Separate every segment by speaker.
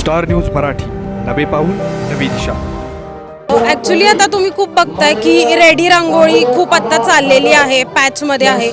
Speaker 1: Star news Marathi, नवे पाऊल नवी दिशा।
Speaker 2: ॲक्च्युली आता तुम्ही खूप बघताय की रेडी रांगोळी खूप आता चाललेली आहे, पॅचमध्ये आहे।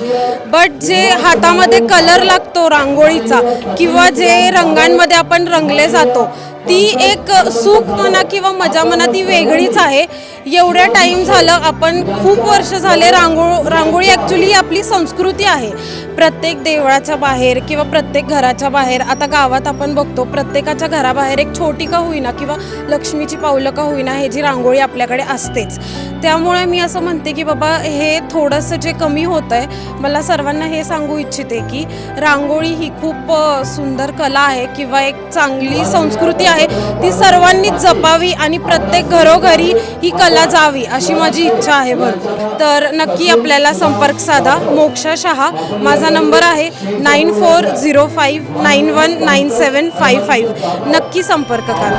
Speaker 2: बट जे हातामध्ये कलर लागतो रांगोळीचा किंवा जे रंगांमध्ये आपण रंगले जातो, ती एक सुख म्हणा किंवा मजा म्हणा ती वेगळीच आहे। एवढ्या टाईम झालं, आपण खूप वर्ष झाले रांगोळी ॲक्च्युली आपली संस्कृती आहे। प्रत्येक देवळाच्या बाहेर किंवा प्रत्येक घराच्या बाहेर, आता गावात आपण बघतो प्रत्येकाच्या घराबाहेर एक छोटी का होईना किंवा लक्ष्मीची पावलं का होईना हे जी रांगोळी आपल्याकडे असतेच। त्यामुळे मी असं म्हणते की बाबा हे थोडंसं जे कमी होतं आहे, मला सर्वांना हे सांगू इच्छिते की रांगोळी ही खूप सुंदर कला आहे किंवा एक चांगली संस्कृती आहे, ती सर्वांनी जपावी आणि प्रत्येक घरोघरी ही कला जावी अशी माझी इच्छा आहे भरपूर। तर नक्की आपल्याला संपर्क साधा। मोक्षा शहा माझा नंबर आहे 9405919755, नक्की संपर्क करा।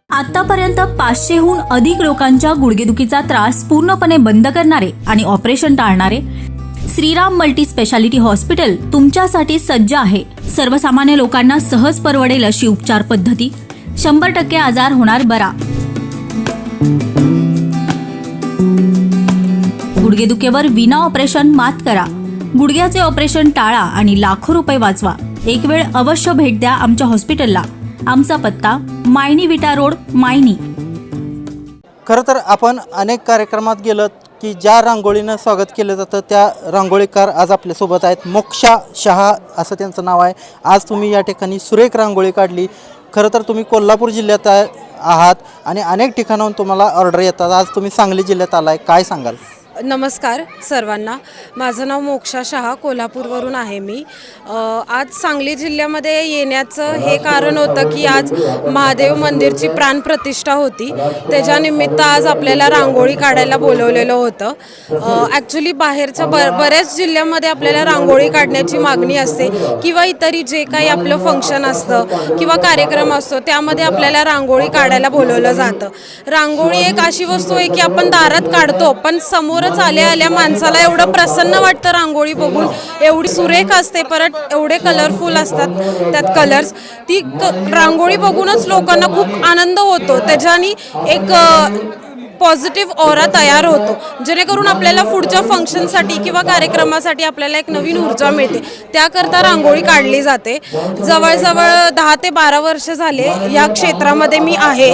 Speaker 3: आतापर्यंत 500हून अधिक लोकांच्या गुडघेदुखीचा त्रास पूर्णपणे बंद करणारे आणि ऑपरेशन टाळणारे श्रीराम मल्टी स्पेशालिटी हॉस्पिटल तुमच्यासाठी सज्ज आहे। सर्वसामान्य लोकांना सहज परवडेल अशी उपचार पद्धती, 100% आजार होणार बरा। गुडघेदुखीवर विना ऑपरेशन मात करा। गुडघ्याचे ऑपरेशन टाळा आणि लाखो रुपये वाचवा। एक वेळ अवश्य भेट द्या आमच्या हॉस्पिटलला। आमचा पत्ता मायनी विटा रोड, मायनी।
Speaker 4: खरं तर आपण अनेक कार्यक्रमात गेलो की ज्या रांगोळीनं स्वागत केलं जातं त्या रांगोळीकार आज आपल्यासोबत आहेत। मोक्षा शहा असं त्यांचं नाव आहे। आज तुम्ही या ठिकाणी सुरेख रांगोळी काढली। खरं तर तुम्ही कोल्हापूर जिल्ह्यात आहात आणि अनेक ठिकाणाहून तुम्हाला ऑर्डर येतात। आज तुम्ही सांगली जिल्ह्यात आलाय, काय सांगाल?
Speaker 2: नमस्कार सर्वांना, माझं नाव मोक्षा शहा, कोल्हापूरवरून आहे मी। आज सांगली जिल्ह्यामध्ये येण्याचं हे कारण होतं की आज महादेव मंदिरची प्राणप्रतिष्ठा होती, त्याच्यानिमित्त आज आपल्याला रांगोळी काढायला बोलवलेलं होतं। ॲक्च्युली बाहेरच्या बऱ्याच जिल्ह्यामध्ये आपल्याला रांगोळी काढण्याची मागणी असते किंवा इतरी जे काही आपलं फंक्शन असतं किंवा कार्यक्रम असतो त्यामध्ये आपल्याला रांगोळी काढायला बोलवलं जातं। रांगोळी एक अशी वस्तू आहे की आपण दारात काढतो, पण समोर आल्या माणसाला एवढं प्रसन्न वाटतं रांगोळी बघून, एवढी सुरेख असते, परत एवढे कलरफुल असतात त्यात कलर्स। ती रांगोळी बघूनच लोकांना खूप आनंद होतो, त्याच्यानी एक पॉझिटिव्ह ऑरा तयार होतो, जेणेकरून आपल्याला पुढच्या फंक्शनसाठी किंवा कार्यक्रमासाठी आपल्याला एक नवीन ऊर्जा मिळते। त्याकरता रांगोळी काढली जाते। जवळजवळ 10 ते 12 वर्ष झाले या क्षेत्रामध्ये मी आहे।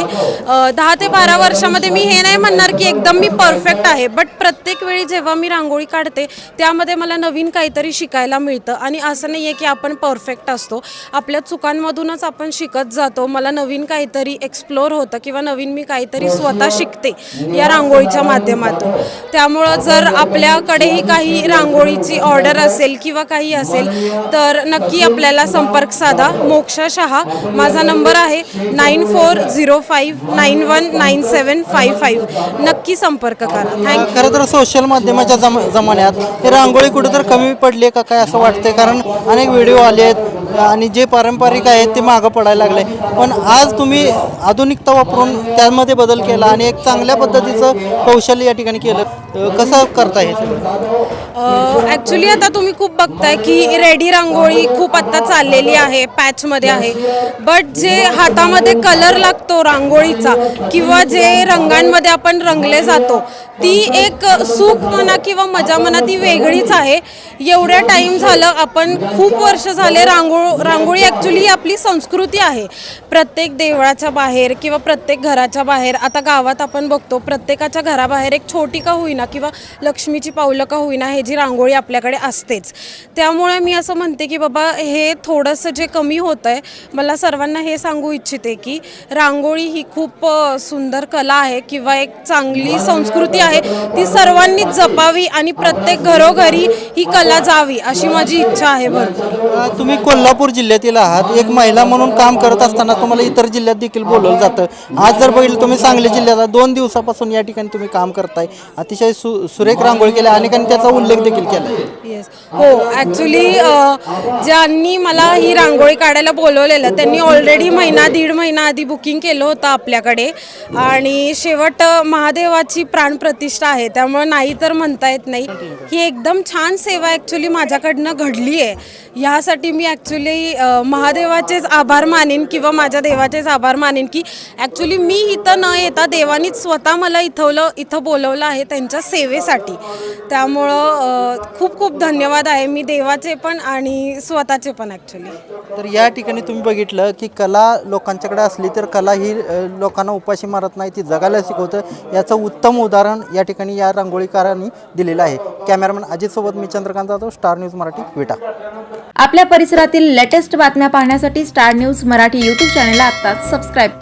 Speaker 2: 10 ते 12 वर्षामध्ये मी हे नाही म्हणणार की एकदम मी परफेक्ट आहे, बट प्रत्येक वेळी जेव्हा मी रांगोळी काढते त्यामध्ये मला नवीन काहीतरी शिकायला मिळतं आणि असं नाही आहे की आपण परफेक्ट असतो, आपल्या चुकांमधूनच आपण शिकत जातो। मला नवीन काहीतरी एक्सप्लोर होतं किंवा नवीन मी काहीतरी स्वतः शिकते या रांगोळीच्या माध्यमातून। त्यामुळं जर आपल्याकडेही काही रांगोळीची ऑर्डर असेल किंवा काही असेल तर नक्की आपल्याला संपर्क साधा। मोक्षा शहा माझा नंबर आहे 9405919755, नक्की संपर्क करा। थँक्यू।
Speaker 4: खरं तर सोशल माध्यमाच्या जमान्यात हे रांगोळी कुठेतरी कमी पडली का काय असं वाटतंय, कारण अनेक व्हिडिओ आले आहेत आणि जे पारंपरिक आहेत ते मागं पडायला लागले। पण आज तुम्ही आधुनिकता वापरून त्यामध्ये बदल केला आणि एक चांगल्या पद्धतीचं कौशल्य या ठिकाणी केलं, कसं करता हे सगळं?
Speaker 2: ॲक्च्युली आता तुम्ही खूप बघताय की रेडी रांगोळी खूप आता चाललेली आहे, पॅचमध्ये आहे। बट जे हातामध्ये कलर लागतो रांगोळीचा किंवा जे रंगांमध्ये आपण रंगले जातो, ती एक सुख म्हणा किंवा मजा म्हणा ती वेगळीच आहे। एवढ्या टाईम झालं, आपण खूप वर्ष झाले रांगोळी ॲक्च्युली आपली संस्कृती आहे। प्रत्येक देवळाच्या बाहेर किंवा प्रत्येक घराच्या बाहेर, आता गावात आपण बघतो प्रत्येकाच्या घराबाहेर एक छोटी का होईना किंवा लक्ष्मीची पावलं का होईना हे जी रांगोळी आपल्याकडे असतेच। त्यामुळे मी असं म्हणते की बाबा हे थोडंसं जे कमी होतं आहे, मला सर्वांना हे सांगू इच्छिते की रांगोळी ही खूप सुंदर कला आहे किंवा एक चांगली संस्कृती आहे, ती सर्वांनी जपावी आणि प्रत्येक घरोघरी ही कला जावी अशी माझी इच्छा आहे भरपूर।
Speaker 4: तुम्ही कोल्हापूर जिल्ह्यातील आहात, एक महिला म्हणून काम करत असताना तुम्हाला इतर जिल्ह्यात देखील बोलवलं जातं। आज जर बघितलं तुम्ही सांगली जिल्ह्यात 2 दिवसापासून या ठिकाणी तुम्ही काम करताय, अतिशय सुरेख रांगोळी केल्या, अनेकांनी त्याचा उल्लेख देखील केला।
Speaker 2: येस हो ॲक्च्युली ज्यांनी मला ही रांगोळी काढायला बोलवलेलं त्यांनी ऑलरेडी दीड महिना आधी बुकिंग केलं होतं आपल्याकडे आणि शेवट महादेवाची प्राणप्रतिष्ठा आहे त्यामुळे नाही तर म्हणता येत नाही. ही एकदम छान सेवा ॲक्च्युली माझ्याकडनं घडली आहे. ह्यासाठी मी ॲक्च्युली महादेवाचेच आभार मानेन किंवा माझ्या देवाचेच आभार मानेन की ॲक्च्युली मी इथं न येता देवानीच स्वतः मला इथं बोलवलं आहे त्यांच्या सेवेसाठी. त्यामुळं खूप खूप धन्यवाद आहे मी देवाचे पण आणि स्वतःचे पण ॲक्च्युली.
Speaker 4: तर या ठिकाणी तुम्ही बघितलं की कला लोकांच्याकडे असली तर कला ही लोकांना उपाशी मारत नाही, ती जगायला शिकवतं. याचं उत्तम उदाहरण या ठिकाणी या रांगोळीकारांनी दिलेलं आहे. कॅमेरामॅन अजितसोबत मी चंद्रकांत जाधव, स्टार न्यूज मराठी, विटा.
Speaker 5: आपल्या परिसरातील लेटेस्ट बातम्या पाहण्यासाठी स्टार न्यूज मराठी यूट्यूब चॅनलला आत्ताच सबस्क्राईब करा.